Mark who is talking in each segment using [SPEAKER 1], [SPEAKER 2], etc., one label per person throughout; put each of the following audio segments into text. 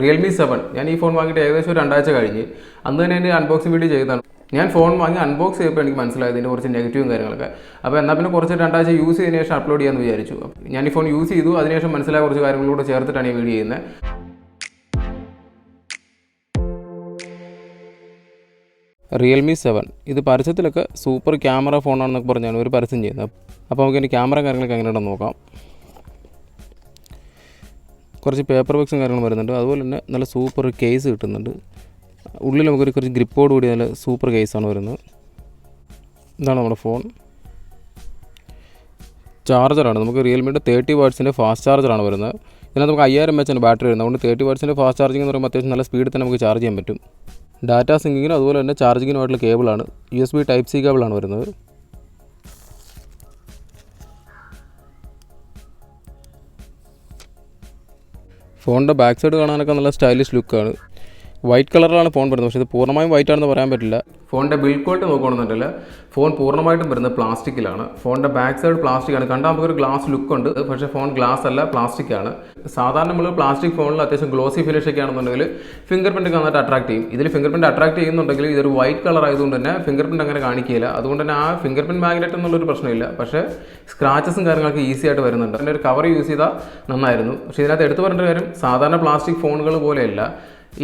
[SPEAKER 1] Realme 7. ഞാൻ ഈ phone വാങ്ങിയിട്ട് ഏകദേശം ഒരു 2 ആഴ്ച കഴിഞ്ഞ്. അന്ന് തന്നെ എൻ്റെ അൺബോക്സിംഗ് വീഡിയോ ചെയ്തതാണ്. ഞാൻ ഫോൺ വാങ്ങി അൺബോക്സ് ചെയ്തപ്പോൾ എനിക്ക് മനസ്സിലായത് ഇതിൻ്റെ കുറച്ച് നെഗറ്റീവും കാര്യങ്ങളൊക്കെ. അപ്പോൾ എന്നാൽ പിന്നെ കുറച്ച് 2 ആഴ്ച യൂസ് ചെയ്തതിന് ശേഷം അപ്ലോഡ് ചെയ്യാമെന്ന് വിചാരിച്ചു. ഞാൻ ഈ ഫോൺ യൂസ് ചെയ്തു, അതിനുശേഷം മനസ്സിലായ കുറച്ച് കാര്യങ്ങളൂടെ ചേർത്തിട്ടാണ് ഈ വീഡിയോ ചെയ്യുന്നത്. Realme 7 ഇത് പരസ്യത്തിലൊക്കെ സൂപ്പർ ക്യാമറ ഫോണാണെന്നൊക്കെ പറഞ്ഞാണ് ഒരു പരസ്യം ചെയ്യുന്നത്. അപ്പോൾ നമുക്ക് ഇതിൻ്റെ ക്യാമറ കാര്യങ്ങളൊക്കെ എങ്ങനെയുണ്ടെന്ന് നോക്കാം. കുറച്ച് പേപ്പർ ബോക്സും കാര്യങ്ങളും വരുന്നുണ്ട്. അതുപോലെ തന്നെ നല്ല സൂപ്പർ കേസ് കിട്ടുന്നുണ്ട്. ഉള്ളിൽ നമുക്കൊരു കുറച്ച് ഗ്രിപ്പോട് കൂടി നല്ല സൂപ്പർ കേസാണ് വരുന്നത്. ഇതാണ് നമ്മുടെ ഫോൺ. ചാർജറാണ് നമുക്ക് റിയൽമിയുടെ 30 വാട്ട്സിൻ്റെ ഫാസ്റ്റ് ചാർജറാണ് വരുന്നത്. ഇതിനകത്ത് നമുക്ക് 5000 mAh ബാറ്ററി വരുന്നത്. അതുകൊണ്ട് 30 വാട്ട്സിൻ്റെ ഫാസ്റ്റ് ചാർജിംഗ് എന്ന് പറയുമ്പോൾ അത്യാവശ്യം നല്ല സ്പീഡിൽ തന്നെ നമുക്ക് ചാർജ് ചെയ്യാൻ പറ്റും. ഡാറ്റ സിങ്കിങ്ങിനും അതുപോലെ തന്നെ ചാർജിങ്ങിനുമായിട്ടുള്ള കേബിളാണ്. USB Type-C കേബിളാണ് വരുന്നത്. ഫോണിൻ്റെ ബാക്ക് സൈഡ് കാണാനൊക്കെ നല്ല സ്റ്റൈലിഷ് ലുക്കാണ്. വൈറ്റ് കളറിലാണ് ഫോൺ വരുന്നത്. പക്ഷേ ഇത് പൂർണ്ണമായും വൈറ്റ് ആണെന്ന് പറയാൻ പറ്റില്ല. ഫോണിൻ്റെ ബിൽഡ് ക്വാളിറ്റി നോക്കുകയാണെന്നുണ്ടെങ്കിൽ ഫോൺ പൂർണ്ണമായിട്ടും വരുന്നത് പ്ലാസ്റ്റിക്കിലാണ്. ഫോണിൻ്റെ ബാക്ക് സൈഡ് പ്ലാസ്റ്റിക്കാണ്. കണ്ടാൽ നമുക്കൊരു ഗ്ലാസ് ലുക്ക് ഉണ്ട്, പക്ഷേ ഫോൺ ഗ്ലാസ് അല്ല, പ്ലാസ്റ്റിക്കാണ്. സാധാരണ നമ്മൾ പ്ലാസ്റ്റിക് ഫോണിൽ അത്യാവശ്യം ഗ്ലോസി ഫിനിഷ് ഒക്കെ ആണെന്നുണ്ടെങ്കിൽ ഫിംഗർ പ്രിൻ്റ് നന്നായിട്ട് അട്രാക്ട് ചെയ്യും. ഇതിൽ ഫിംഗർ പ്രിൻ്റ് അട്രാക്ട് ചെയ്യുന്നുണ്ടെങ്കിൽ ഇതൊരു വൈറ്റ് കളർ ആയതുകൊണ്ട് തന്നെ ഫിംഗർ പ്രിൻ്റ് അങ്ങനെ കാണിക്കില്ല. അതുകൊണ്ട് തന്നെ ആ ഫിംഗർ പ്രിൻ്റ് മാഗ്നറ്റ് എന്നുള്ളൊരു പ്രശ്നമില്ല. പക്ഷേ സ്ക്രാച്ചസും കാര്യങ്ങളൊക്കെ ഈസി ആയിട്ട് വരുന്നുണ്ട്. അതിൻ്റെ ഒരു കവർ യൂസ് ചെയ്താൽ നന്നായിരുന്നു. പക്ഷേ ഇതിനകത്ത് എടുത്തു പറയേണ്ട കാര്യം സാധാരണ പ്ലാസ്റ്റിക് ഫോണുകൾ പോലെയല്ല.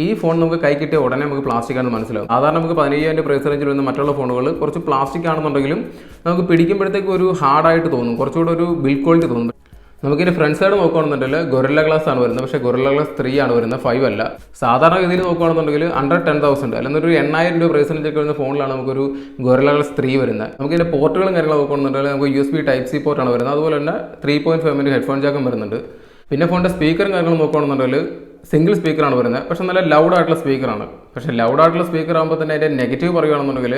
[SPEAKER 1] ഈ ഫോൺ നമുക്ക് കൈ കിട്ടിയ ഉടനെ നമുക്ക് പ്ലാസ്റ്റിക് ആണെന്ന് മനസ്സിലാവും. സാധാരണ നമുക്ക് 15,000 പ്രൈസ് റേഞ്ചിൽ വരുന്ന മറ്റുള്ള ഫോണുകൾ കുറച്ച് പ്ലാസ്റ്റിക് ആണെന്നുണ്ടെങ്കിലും നമുക്ക് പിടിക്കുമ്പോഴത്തേക്ക് ഒരു ഹാർഡായിട്ട് തോന്നും, കുറച്ചുകൂടെ ഒരു ബിൽഡ് ക്വാളിറ്റി തോന്നും. നമുക്കിതിൻ്റെ ഫ്രണ്ട് സൈഡ് നോക്കുകയാണെന്നുണ്ടെങ്കിൽ ഗൊറില്ല ഗ്ലാസ് ആണ് വരുന്നത്. പക്ഷേ ഗൊറില്ല ഗ്ലാസ് 3 ആണ് വരുന്നത്, 5 അല്ല. സാധാരണ ഗതിയിൽ നോക്കുകയാണെന്നുണ്ടെങ്കിൽ അണ്ടർ 10,000 അല്ലെങ്കിൽ ഒരു 8,000 പ്രൈസ് റേഞ്ചൊക്കെ വരുന്ന ഫോണിലാണ് നമുക്കൊരു ഗൊറില്ല ഗ്ലാസ് 3 വരുന്നത്. നമുക്ക് ഇതിൻ്റെ പോർട്ടുകളും കാര്യങ്ങളും നോക്കുകയാണെന്നുണ്ടെങ്കിൽ നമുക്ക് USB Type-C പോർട്ടാണ് വരുന്നത്. അതുപോലെ തന്നെ 3.5mm ഹെഡ്ഫോൺ ജാക്കും വരുന്നുണ്ട്. പിന്നെ ഫോണിൻ്റെ സ്പീക്കറും കാര്യങ്ങളും നോക്കുകയാണെന്നുണ്ടെങ്കിൽ സിംഗിൾ സ്പീക്കറാണ് വരുന്നത്. പക്ഷേ നല്ല ലൗഡായിട്ടുള്ള സ്പീക്കറാണ്. പക്ഷേ ലൗഡായിട്ടുള്ള സ്പീക്കർ ആകുമ്പോൾ തന്നെ അതിൻ്റെ നെഗറ്റീവ് പറയുകയാണെന്നുണ്ടെങ്കിൽ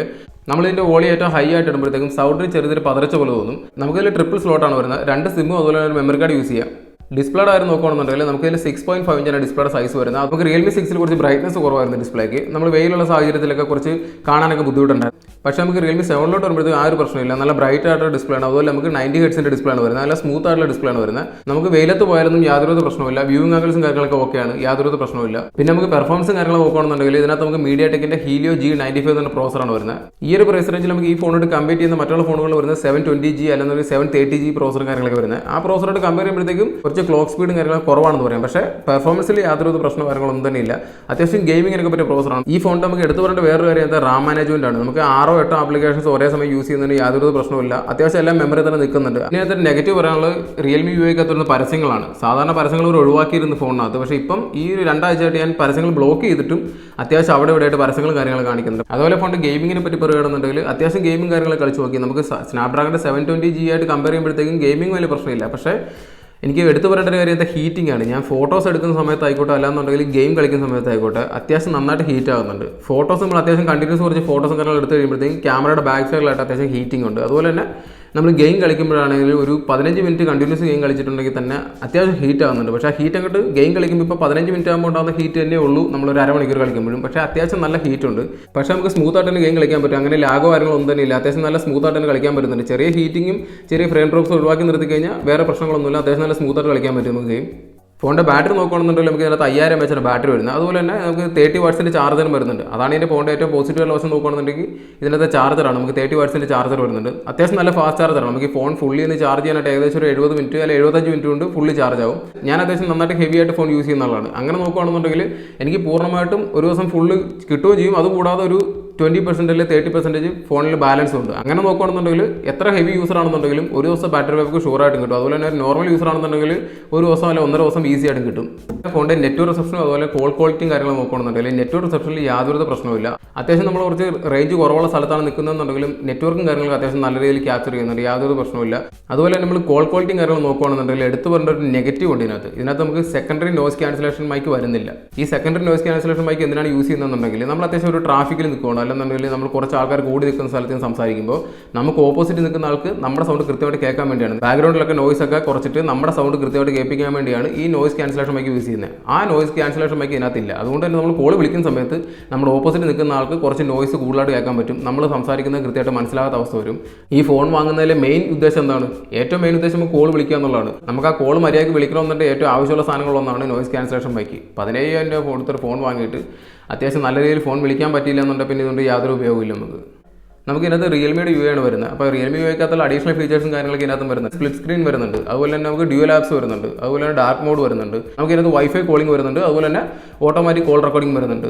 [SPEAKER 1] നമ്മളിതിൻ്റെ വോളിയം ഏറ്റവും ഹൈ ആയിട്ട് ഇടുമ്പോഴത്തേക്കും സൗണ്ടിന് ചെറിയൊരു പതറച്ച പോലെ തോന്നും. നമുക്കിതിൽ ട്രിപ്പിൾ സ്ലോട്ടാണ് വരുന്നത്. 2 സിമ്മും അതുപോലെ ഒരു മെമ്മറി കാർഡ് യൂസ് ചെയ്യാം. ഡിസ്പ്ലേയുടെ കാര്യം നോക്കുകയാണെന്നുണ്ടെങ്കിൽ നമുക്കിതിൽ 6.5 ഇഞ്ചാണ് ഡിസ്പ്ലേയുടെ സൈസ് വരുന്നത്. നമുക്ക് Realme 6 കുറച്ച് ബ്രൈറ്റ്നസ് കുറവായിരുന്നു ഡിസ്പ്ലേക്ക്. നമ്മൾ വെയിലുള്ള സാഹചര്യത്തിലൊക്കെ കുറച്ച് കാണാനൊക്കെ ബുദ്ധിമുട്ടുണ്ടായിരുന്നു. പക്ഷേ നമുക്ക് Realme 7 വരുമ്പോഴത്തേക്ക് ആ ഒരു പ്രശ്നമില്ല. നല്ല ബ്രൈറ്റ് ആയിട്ടുള്ള ഡിസ്പ്ലേ ആണ്. അതുപോലെ നമുക്ക് 90 ഹെർട്സിൻ്റെ ഡിസ്പ്ലേ ആണ് വരുന്നത്. നല്ല സ്മൂത്ത് ആയിട്ടുള്ള ഡിസ്പ്ലേ ആണ് വരുന്നത്. നമുക്ക് വെയിലത്ത് പോയാലൊന്നും യാതൊരു പ്രശ്നമില്ല. വ്യൂയിങ് ആംഗിൾസും കാര്യങ്ങളൊക്കെ ഓക്കെയാണ്, യാതൊരു പ്രശ്നമില്ല. പിന്നെ നമുക്ക് പെർഫോമൻസും കാര്യങ്ങളും നോക്കുകയാണെന്നുണ്ടെങ്കിൽ ഇതിനകത്ത് നമുക്ക് MediaTekൻ്റെ Helio G95 എന്ന പ്രോസറാണ് വരുന്നത്. ഈ ഒരു പ്രൈസ് റേഞ്ചിൽ നമുക്ക് ഈ ഫോണോട് കമ്പയർ ചെയ്യുന്ന മറ്റുള്ള ഫോണുകൾ വരുന്നത് 720G അല്ലെങ്കിൽ 730G പ്രോസറും കാര്യങ്ങളൊക്കെ വരുന്നത്. ആ പ്രോസറോട് കമ്പയർ ചെയ്യുമ്പോഴത്തേക്കും കുറച്ച് ക്ലോക്ക് സ്പീഡും കാര്യങ്ങളും കുറവാണെന്ന് പറയാം. പക്ഷേ പെർഫോമൻസിൽ യാതൊരു പ്രശ്നവും കാര്യങ്ങളൊന്നും തന്നെ ഇല്ല. അത്യാവശ്യം ഗെയിമിങ്ങിനൊക്കെ പറ്റിയ പ്രോസറാണ്. ഈ ഫോൺ നമുക്ക് എടുത്തു പറയേണ്ട വേറൊരു കാര്യം എന്താ, റാം മാനേജ്മെന്റ് ആണ്. നമുക്ക് 6 8 ആപ്ലിക്കേഷൻസ് ഒരേ സമയം യൂസ് ചെയ്യുന്നതിന് യാതൊരു പ്രശ്നമില്ല. അത്യാവശ്യം എല്ലാം മെമ്മറി തന്നെ നിൽക്കുന്നുണ്ട്. ഇതിനകത്ത് നെഗറ്റീവ് പറയാനുള്ളത് Realme ഉപയോഗിക്കാത്ത പരസ്യങ്ങളാണ്. സാധാരണ പരസ്യങ്ങൾ ഒരു ഒഴിവാക്കിയിരുന്ന ഫോണിനകത്ത്. പക്ഷേ ഇപ്പം ഈ ഒരു 2 ആഴ്ചയായിട്ട് ഞാൻ പരസ്യങ്ങൾ ബ്ലോക്ക് ചെയ്തിട്ടും അത്യാവശ്യം അവിടെ ഇവിടെയായിട്ട് പരസ്യങ്ങളും കാര്യങ്ങൾ കാണിക്കുന്നുണ്ട്. അതുപോലെ ഫോണിൻ്റെ ഗെയിമിങ്ങിനെ പറ്റി പറയുകയാണെന്നുണ്ടെങ്കിൽ അത്യാവശ്യം ഗെയിമിംഗ് കാര്യങ്ങൾ കളിച്ച് നോക്കി. നമുക്ക് സ്നാപ്ഡ്രാഗണിൻ്റെ 720G ആയിട്ട് കമ്പയർ ചെയ്യുമ്പോഴത്തേക്കും ഗെയിമിംഗ് വലിയ പ്രശ്നമില്ല. പക്ഷേ എനിക്ക് എടുത്തു പറയേണ്ട ഒരു കാര്യം ഹീറ്റിംഗ് ആണ്. ഞാൻ ഫോട്ടോസ് എടുക്കുന്ന സമയത്തായിക്കോട്ടെ അല്ലാന്നുണ്ടെങ്കിൽ ഗെയിം കളിക്കുന്ന സമയത്തായിക്കോട്ടെ അത്യാവശ്യം നന്നായിട്ട് ഹീറ്റ് ആകുന്നുണ്ട്. ഫോട്ടോസ് നമ്മൾ അത്യാവശ്യം കണ്ടിന്യൂസ് കുറച്ച് ഫോട്ടോസും കാര്യങ്ങൾ എടുത്ത് കഴിയുമ്പോഴത്തേക്കും ക്യാമറയുടെ ബാക്ക് സൈഡിലായിട്ട് അത്യാവശ്യം ഹീറ്റിംഗ് ഉണ്ട്. അതുപോലെ തന്നെ നമ്മൾ ഗെയിം കളിക്കുമ്പോഴാണെങ്കിൽ ഒരു 15 മിനിറ്റ് കണ്ടിന്യൂസ് ഗെയിം കളിച്ചിട്ടുണ്ടെങ്കിൽ തന്നെ അത്യാവശ്യം ഹീറ്റ് ആകുന്നുണ്ട്. പക്ഷേ ആ ഹീറ്റ് അങ്ങോട്ട് ഗെയിം കളിക്കുമ്പോൾ ഇപ്പോൾ 15 മിനിറ്റ് ആകുമ്പോൾ ഉണ്ടാകുന്ന ഹീറ്റ് തന്നെ ഉള്ളൂ നമ്മളൊരു അരമണിക്കൂർ കളിക്കുമ്പോഴും. പക്ഷേ അത്യാവശ്യം നല്ല ഹീറ്റ് ഉണ്ട്. പക്ഷേ നമുക്ക് സ്മൂത്ത് ആയിട്ട് തന്നെ ഗെയിം കളിക്കാൻ പറ്റും. അങ്ങനെ ലാഗോ കാര്യങ്ങളൊന്നും തന്നെ ഇല്ല. അത്യാവശ്യം നല്ല സ്മൂത്ത് ആയിട്ട് തന്നെ കളിക്കാൻ പറ്റുന്നുണ്ട്. ചെറിയ ഹീറ്റിങ്ങും ചെറിയ ഫ്രെയിം ഡ്രോപ്സ് ഒഴിവാക്കി നിർത്തി കഴിഞ്ഞാൽ വേറെ പ്രശ്നങ്ങളൊന്നുമില്ല. അത്യാവശ്യം നല്ല സ്മൂത്ത് ആയിട്ട് കളിക്കാൻ പറ്റും നമുക്ക് ഗെയിം. ഫോണിൻ്റെ ബാറ്ററി നോക്കുകയാണെന്നുണ്ടെങ്കിൽ നമുക്ക് ഇതിനകത്ത് 5000 mAh ബാറ്ററി വരുന്നത്. അതുപോലെ തന്നെ നമുക്ക് 30 വാട്ട്സിൻ്റെ ചാർജറും വരുന്നുണ്ട്. അതാണ് ഇതിൻ്റെ ഫോണിൻ്റെ ഏറ്റവും പോസിറ്റീവ് വശം നോക്കുകയാണെന്നുണ്ടെങ്കിൽ ഇതിനകത്ത് ചാർജറാണ്. നമുക്ക് 30 വാട്ട്സിൻ്റെ ചാർജർ വരുന്നുണ്ട്. അത്യാവശ്യം നല്ല ഫാസ്റ്റ് ചാർജറാണ്. നമുക്ക് ഈ ഫോൺ ഫുള്ളി ഒന്ന് ചാർജ് ചെയ്യാനായിട്ട് ഏകദേശം ഒരു 70 മിനിറ്റ് അല്ലെങ്കിൽ 75 മിനിറ്റ് കൊണ്ട് ഫുള്ളി ചാർജ് ആവും. ഞാൻ അത്യാവശ്യം നന്നായിട്ട് ഹെവി ആയിട്ട് ഫോൺ യൂസ് ചെയ്യുന്നതാണ്. അങ്ങനെ നോക്കുകയാണെന്നുണ്ടെങ്കിൽ എനിക്ക് പൂർണ്ണമായിട്ടും ഒരു ദിവസം ഫുള്ള് കിട്ടുകയും ചെയ്യും. അതുകൂടാതെ ഒരു 20% അല്ലെങ്കിൽ 30% ഫോണിൽ ബാലൻസ് ഉണ്ട്. അങ്ങനെ നോക്കുകയാണെന്നുണ്ടെങ്കിൽ എത്ര ഹെവി യൂസർ ആണെന്നുണ്ടെങ്കിലും ഒരു ദിവസം ബാറ്ററി ബാക്ക് ഷുവറായിട്ടും കിട്ടും. അതുപോലെ തന്നെ നോർമൽ യൂസർ ആണെന്നുണ്ടെങ്കിൽ ഒരു ദിവസം അല്ലെങ്കിൽ 1.5 ദിവസം ഈസി ആയിട്ടും കിട്ടും. ഫോണിൻ്റെ നെറ്റ്വർക്ക് റിസപ്ഷനും അതുപോലെ കോൾ ക്വാളിറ്റിയും കാര്യങ്ങളും നോക്കുകയാണെന്നുണ്ടെങ്കിൽ നെറ്റ്വർക്ക് റിസപ്ഷനിൽ യാതൊരു പ്രശ്നമില്ല. അത്യാവശ്യം നമ്മൾ കുറച്ച് റേഞ്ച് കുറവുള്ള സ്ഥലത്താണ് നിൽക്കുന്നതെന്നുണ്ടെങ്കിലും നെറ്റ്വർക്കും കാര്യങ്ങളും അത്യാവശ്യം നല്ല രീതിയിൽ ക്യാപ്ചർ ചെയ്യുന്നുണ്ട്. യാതൊരു പ്രശ്നമില്ല. അതുപോലെ നമ്മൾ കോൾ ക്വാളിറ്റിയും കാര്യങ്ങളും നോക്കുകയാണെന്നുണ്ടെങ്കിൽ എടുത്തു പറഞ്ഞ ഒരു നെഗറ്റീവ് ഉണ്ട് ഇതിനകത്ത് നമുക്ക് സെക്കൻഡറി നോയ്സ് ക്യാൻസലേഷൻ മൈക്ക് വരുന്നില്ല. ഈ സെക്കൻഡറി നോയ്സ് ക്യാൻസലേഷൻ മൈക്ക് എന്തിനാണ് യൂസ് ചെയ്യുന്നതെന്നുണ്ടെങ്കിൽ നമ്മൾ അത്യാവശ്യം ഒരു ട്രാഫിക്കിൽ നിൽക്കുകയാണ് അല്ലെന്നുണ്ടെങ്കിൽ നമ്മൾ കുറച്ച് ആൾക്കാർ കൂടി നിൽക്കുന്ന സ്ഥലത്ത് നിന്ന് സംസാരിക്കുമ്പോൾ നമുക്ക് ഓപ്പോസിറ്റ് നിൽക്കുന്ന ആൾക്ക് നമ്മുടെ സൗണ്ട് കൃത്യമായിട്ട് കേൾക്കാൻ വേണ്ടിയാണ്. ബാക്ക്ഗ്രൗണ്ടിലൊക്കെ നോയ്സ് ഒക്കെ കുറച്ചിട്ട് നമ്മുടെ സൗണ്ട് കൃത്യമായിട്ട് കേൾപ്പിക്കാൻ വേണ്ടിയാണ് ഈ നോയ്സ് ക്യാൻസലേഷൻ മൈക്ക് യൂസ് ചെയ്യുന്നത്. ആ നോയ്സ് ക്യാൻസലേഷൻ മൈക്ക് ഇതിനകത്തില്ല. അതുകൊണ്ട് തന്നെ നമ്മൾ കോൾ വിളിക്കുന്ന സമയത്ത് നമ്മുടെ ഓപ്പോസിറ്റ് നിൽക്കുന്ന ആൾക്ക് കുറച്ച് നോയ്സ് കൂടുതലായിട്ട് കേൾക്കാൻ പറ്റും. നമ്മൾ സംസാരിക്കുന്നത് കൃത്യമായിട്ട് മനസ്സിലാകാത്ത അവസ്ഥ വരും. ഈ ഫോൺ വാങ്ങുന്നതിലെ മെയിൻ ഉദ്ദേശം എന്താണ്? ഏറ്റവും മെയിൻ ഉദ്ദേശം നമുക്ക് കോൾ വിളിക്കുക എന്നുള്ളതാണ്. നമുക്ക് ആ കോൾ മര്യാദയ്ക്ക് വിളിക്കണമെന്നുണ്ടെങ്കിൽ ഏറ്റവും ആവശ്യമുള്ള സാധനങ്ങളൊന്നാണ് നോയ്സ് ക്യാൻസലേഷൻ മൈക്ക്. 15,000 രൂപ കൊടുത്തൊരു ഫോൺ വാങ്ങിയിട്ട് അത്യാവശ്യം നല്ല രീതിയിൽ ഫോൺ വിളിക്കാൻ പറ്റിയില്ല എന്നുണ്ടെങ്കിൽ പിന്നെ ഇതുകൊണ്ട് യാതൊരു ഉപയോഗമില്ല. നമുക്ക് ഇതിനകത്ത് റിയൽമിയുടെ യു ആണ് വരുന്നത്. അപ്പോൾ റിയൽമി യു ഐക്കകത്തുള്ള അഡീഷണൽ ഫീച്ചേഴ്സും കാര്യങ്ങളൊക്കെ ഇതിനകത്തും വരുന്നത്. സ്പ്ലിറ്റ് സ്ക്രീൻ വരുന്നുണ്ട്, അതുപോലെ തന്നെ നമുക്ക് ഡ്യുവൽ ആപ്സ് വരുന്നുണ്ട്, അതുപോലെ തന്നെ ഡാർക്ക് മോഡ് വരുന്നുണ്ട്, നമുക്ക് ഇതിനകത്ത് വൈഫൈ കോളിംഗ് വരുന്നുണ്ട്, അതുപോലെ തന്നെ ഓട്ടോമാറ്റിക് കോൾ റെക്കോർഡിംഗ് വരുന്നുണ്ട്.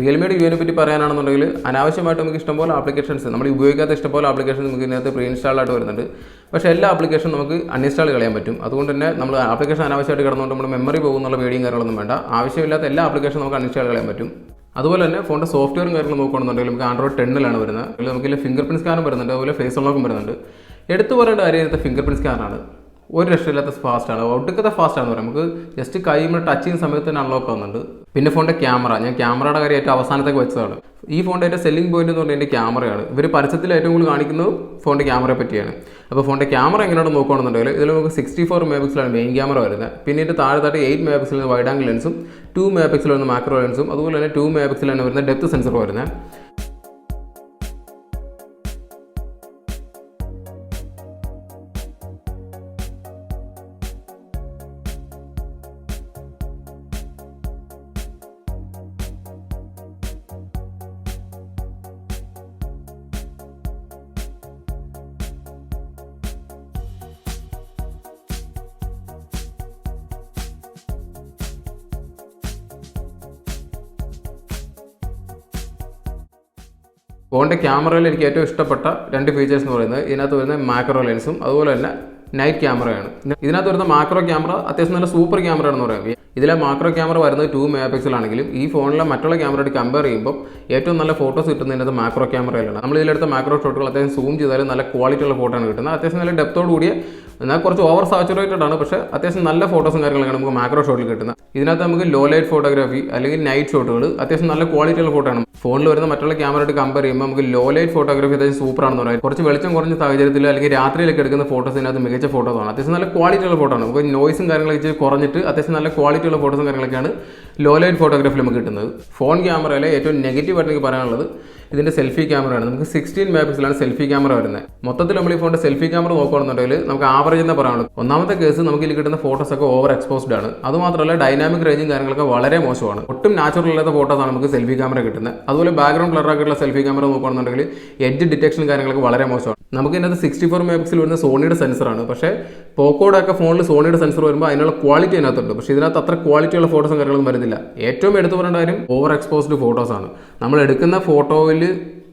[SPEAKER 1] റിയൽമിയുടെ യുവിനെ പറ്റി പറയാനാണെന്നുണ്ടെങ്കിൽ അനാവശ്യമായിട്ട് നമുക്ക് ഇഷ്ടംപോലെ ആപ്ലിക്കേഷൻസ്, നമ്മൾ ഉപയോഗിക്കാത്ത ഇഷ്ടംപോലെ ആപ്ലിക്കേഷൻസ് നമുക്ക് ഇതിനകത്ത് പ്രീ ഇൻസ്റ്റാൾഡ് ആയിട്ട് വരുന്നുണ്ട്. പക്ഷേ എല്ലാ ആപ്ലിക്കേഷനും നമുക്ക് അൺഇൻസ്റ്റാൾ കളയാൻ പറ്റും. അതുകൊണ്ട് തന്നെ നമ്മൾ ആപ്ലിക്കേഷൻ അനാവശ്യമായിട്ട് കിടന്നുകൊണ്ട് നമ്മുടെ മെമ്മറി പോകുന്നുള്ള പേടിയും കാര്യങ്ങളൊന്നും വേണ്ട. ആവശ്യമില്ലാത്ത എല്ലാ ആപ്ലിക്കേഷനും നമുക്ക് അൺഇൻസ്റ്റാൾ കളയാൻ പറ്റും. അതുപോലെ തന്നെ ഫോണിൻ്റെ സോഫ്റ്റ്വെയറും കാര്യങ്ങളും നോക്കുകയാണെന്നുണ്ടെങ്കിൽ നമുക്ക് ആൻഡ്രോയിഡ് 10 വരുന്നത്. അതിൽ നമുക്ക് ഫിംഗർ പ്രിന്റ് സ്കാനും വരുന്നുണ്ട്, അതുപോലെ ഫേസ് അൺലോക്കും വരുന്നുണ്ട്. എടുത്തു പറയേണ്ട കാര്യം ഫിംഗർ പ്രിന്റ് സ്കാനാണ്. ഒരു രക്ഷയില്ലാത്ത ഫാസ്റ്റാണ്, ഒട്ടുക്കത്തെ ഫാസ്റ്റാണെന്ന് പറയാം. നമുക്ക് ജസ്റ്റ് കൈമ ടച്ച് ചെയ്യുന്ന സമയത്ത് തന്നെ അൺലോക്ക് ആവുന്നുണ്ട്. പിന്നെ ഫോണിൻ്റെ ക്യാമറ, ഞാൻ ക്യാമറയുടെ കാര്യം ഏറ്റവും അവസാനത്തേക്ക് വെച്ചതാണ്. ഈ ഫോണിൻ്റെ ഏറ്റവും സെല്ലിംഗ് പോയിന്റ് എന്ന് പറഞ്ഞാൽ എൻ്റെ ക്യാമറയാണ്. ഇവർ പരസ്യത്തിൽ ഏറ്റവും കൂടുതൽ കാണിക്കുന്നത് ഫോണിൻ്റെ ക്യാമറയെ പറ്റിയാണ്. അപ്പോൾ ഫോണിൻ്റെ ക്യാമറ എങ്ങനെയാണെന്ന് നോക്കുകയാണെന്നുണ്ടെങ്കിൽ ഇതിൽ നമുക്ക് 64 മെഗാപിക്സലാണ് മെയിൻ ക്യാമറ വരുന്നത്. പിന്നീട് താഴത്തായിട്ട് 8 മെഗാപിക്സലിന് വൈഡ് ആംഗിൾ ലെൻസും 2 മെഗാപിക്സൽ വരുന്ന മാക്രോ ലെൻസും അതുപോലെ തന്നെ 2 മെഗാപിക്സലാണ് വരുന്ന ഡെപ്ത് സെൻസറും വരുന്നത്. ഫോണിൻ്റെ ക്യാമറയിൽ എനിക്ക് ഏറ്റവും ഇഷ്ടപ്പെട്ട 2 ഫീച്ചേഴ്സ് എന്ന് പറയുന്നത് ഇതിനകത്ത് വരുന്ന മാക്രോ ലെൻസും അതുപോലെ തന്നെ നൈറ്റ് ക്യാമറയാണ്. ഇതിനകത്ത് വരുന്ന മാക്രോ ക്യാമറ അത്യാവശ്യം നല്ല സൂപ്പർ ക്യാമറയാണെന്ന് പറയാം. ഇതിലെ മാക്രോ ക്യാമറ വരുന്നത് 2 മെഗാപിക്സൽ ആണെങ്കിലും ഈ ഫോണിലെ മറ്റുള്ള ക്യാമറയായിട്ട് കമ്പയർ ചെയ്യുമ്പോൾ ഏറ്റവും നല്ല ഫോട്ടോസ് കിട്ടുന്നതിനകത്ത് മാക്രോ ക്യാമറയിലാണ്. നമ്മൾ ഇതിലെടുത്ത മാക്രോ ഷോട്ടുകൾ അത്യാവശ്യം സൂം ചെയ്താലും നല്ല ക്വാളിറ്റി ഉള്ള ഫോട്ടോ ആണ് കിട്ടുന്നത്. അത്യാവശ്യം നല്ല ഡെപ്തോട് കൂടിയ, എന്നാൽ കുറച്ച് ഓവർ സാച്ചുറേറ്റഡ് ആണ്, പക്ഷേ അത്യാവശ്യം നല്ല ഫോട്ടോസും കാര്യങ്ങളൊക്കെ നമുക്ക് മാക്രോ ഷോട്ടിൽ കിട്ടുന്നത്. ഇതിനകത്ത് നമുക്ക് ലോ ലൈറ്റ് ഫോട്ടോഗ്രാഫി അല്ലെങ്കിൽ നൈറ്റ് ഷോട്ടുകൾ അത്യാവശ്യം നല്ല ക്വാളിറ്റി ഉള്ള ഫോട്ടോ ആണ്. ഫോണിൽ വരുന്ന മറ്റുള്ള ക്യാമറയായിട്ട് കമ്പയർ ചെയ്യുമ്പോൾ നമുക്ക് ലോ ലൈറ്റ് ഫോട്ടോഗ്രാഫി അത്യാവശ്യം സൂപ്പർ ആണെന്ന് പറയാം. കുറച്ച് വെളിച്ചം കുറഞ്ഞ സാഹചര്യത്തിൽ അല്ലെങ്കിൽ രാത്രിയിലൊക്കെ എടുക്കുന്ന ഫോട്ടോസ് ഇതിനകത്ത് മികച്ച ഫോട്ടോസാണ്. അത്യാവശ്യം നല്ല ക്വാളിറ്റി ഉള്ള ഫോട്ടോ ആണ്. നമുക്ക് നോയ്സും കാര്യങ്ങളൊക്കെ കുറഞ്ഞിട്ട് അത്യാവശ്യം നല്ല ക്വാളിറ്റി ഉള്ള ഫോട്ടോസും കാര്യങ്ങളൊക്കെയാണ് ലോ ലൈറ്റ് ഫോട്ടോഗ്രാഫിൽ നമുക്ക് കിട്ടുന്നത്. ഫോൺ ക്യാമറയിലെ ഏറ്റവും നെഗറ്റീവ് ആയിട്ട് എനിക്ക് പറയാനുള്ളത് ഇതിൻ്റെ സെൽഫി ക്യാമറയാണ്. നമുക്ക് 16 മെഗാപിക്സലാണ് സെൽഫി ക്യാമറ വരുന്നത്. മൊത്തത്തിൽ നമ്മൾ ഈ ഫോണിൻ്റെ സെൽഫി ക്യാമറ നോക്കുകയാണെന്നുണ്ടെങ്കിൽ നമുക്ക് ആവറേജ് എന്ന് പറയാനുള്ളത്. ഒന്നാമത്തെ കേസ് നമുക്ക് ഇതിൽ കിട്ടുന്ന ഫോട്ടോസൊക്കെ ഓവർ എക്സ്പോസ്ഡ് ആണ്. അതുമാത്രമല്ല ഡൈനാമിക് റേഞ്ചും കാര്യങ്ങളൊക്കെ വളരെ മോശമാണ്. ഒട്ടും നാച്ചുറൽ അല്ലാത്ത ഫോട്ടോസാണ് നമുക്ക് സെൽഫി ക്യാമറ കിട്ടുന്നത്. അതുപോലെ ബാക്ക്ഗ്രൗണ്ട് ബ്ലറാക്കിയിട്ടുള്ള സെൽഫി ക്യാമറ നോക്കുകയാണെന്നുണ്ടെങ്കിൽ എഡ്ജ് ഡിറ്റക്ഷൻ കാര്യങ്ങളൊക്കെ വളരെ മോശമാണ്. നമുക്ക് ഇതിനകത്ത് 64 മെഗാപിക്സൽ വരുന്ന സോണിയുടെ സെൻസറാണ്. പക്ഷേ പോക്കോയുടെ ഒക്കെ ഫോണിൽ സോണിയുടെ സെൻസർ വരുമ്പോൾ അതിനുള്ള ക്വാളിറ്റി അതിനകത്തുണ്ട്. പക്ഷേ ഇതിനകത്ത് അത്ര ക്വാളിറ്റിയുള്ള ഫോട്ടോസും കാര്യങ്ങളൊന്നും വരുന്നില്ല. ഏറ്റവും എടുത്തു പറയേണ്ട കാര്യം ഓവർ എക്സ്പോസ്ഡ് ഫോട്ടോസാണ്. നമ്മൾ എടുക്കുന്ന ഫോട്ടോയിൽ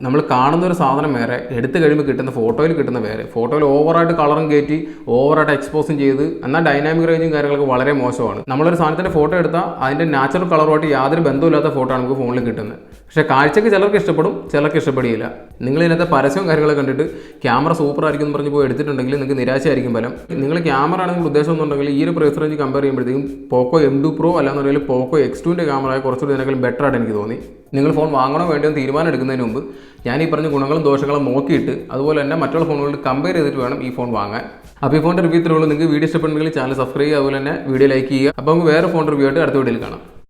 [SPEAKER 1] നമ്മൾ കാണുന്ന ഒരു സാധനം വേറെ, എടുത്തു കഴിയുമ്പോൾ കിട്ടുന്ന ഫോട്ടോയിൽ കിട്ടുന്ന വേറെ. ഫോട്ടോയിൽ ഓവറായിട്ട് കളറും കയറ്റി ഓവറായിട്ട് എക്സ്പോസും ചെയ്ത് എന്നാൽ ഡൈനാമിക് റേഞ്ചും കാര്യങ്ങളൊക്കെ വളരെ മോശമാണ്. നമ്മളൊരു സാധനത്തിൻ്റെ ഫോട്ടോ എടുത്താൽ അതിൻ്റെ നാച്ചുറൽ കളറുമായിട്ട് യാതൊരു ബന്ധമില്ലാത്ത ഫോട്ടോ ആണ് നമുക്ക് ഫോണിൽ കിട്ടുന്നത്. പക്ഷേ കാഴ്ചയ്ക്ക് ചിലർക്ക് ഇഷ്ടപ്പെടും, ചിലർക്ക് ഇഷ്ടപ്പെടില്ല. നിങ്ങൾ ഇതിനകത്തെ പരസ്യവും കാര്യങ്ങളൊക്കെ കണ്ടിട്ട് ക്യാമറ സൂപ്പർ ആയിരിക്കും എന്ന് പറഞ്ഞ് പോയി എടുത്തിട്ടുണ്ടെങ്കിൽ നിങ്ങൾക്ക് നിരാശയായിരിക്കും ഫലം. നിങ്ങൾ ക്യാമറ ആണെങ്കിൽ ഉദ്ദേശം എന്നുണ്ടെങ്കിൽ ഈ ഒരു പ്രൈസ് റേഞ്ച് കമ്പയർ ചെയ്യുമ്പോഴത്തേക്കും പോക്കോ M2 Pro അല്ലാന്നുണ്ടെങ്കിൽ പോക്കോ X2ൻ്റെ ക്യാമറ കുറച്ചുകൂടി ഇതിനേക്കാളും ബെറ്റർ ആയിട്ട് എനിക്ക് തോന്നി. നിങ്ങൾ ഫോൺ വാങ്ങണോ വേണ്ടോ എന്ന് തീരുമാനം എടുക്കുന്നതിന് മുമ്പ് ഞാൻ ഈ പറഞ്ഞ ഗുണങ്ങളും ദോഷങ്ങളും നോക്കിയിട്ട് അതുപോലെ തന്നെ മറ്റുള്ള ഫോണുകളിൽ കമ്പയർ ചെയ്തിട്ട് വേണം ഈ ഫോൺ വാങ്ങാൻ. അപ്പോൾ ഈ ഫോണിൻ്റെ റിവ്യൂ ഇത്രയുള്ളൂ. നിങ്ങൾക്ക് വീഡിയോ ഇഷ്ടപ്പെടുന്നെങ്കിൽ ചാനൽ സബ്സ്ക്രൈബ് ചെയ്യുക, അതുപോലെ തന്നെ വീഡിയോ ലൈക്ക് ചെയ്യുക. അപ്പോൾ നമുക്ക് വേറെ ഫോൺ റിവ്യൂ ആയിട്ട് അടുത്ത വീഡിയോയിൽ കാണാം.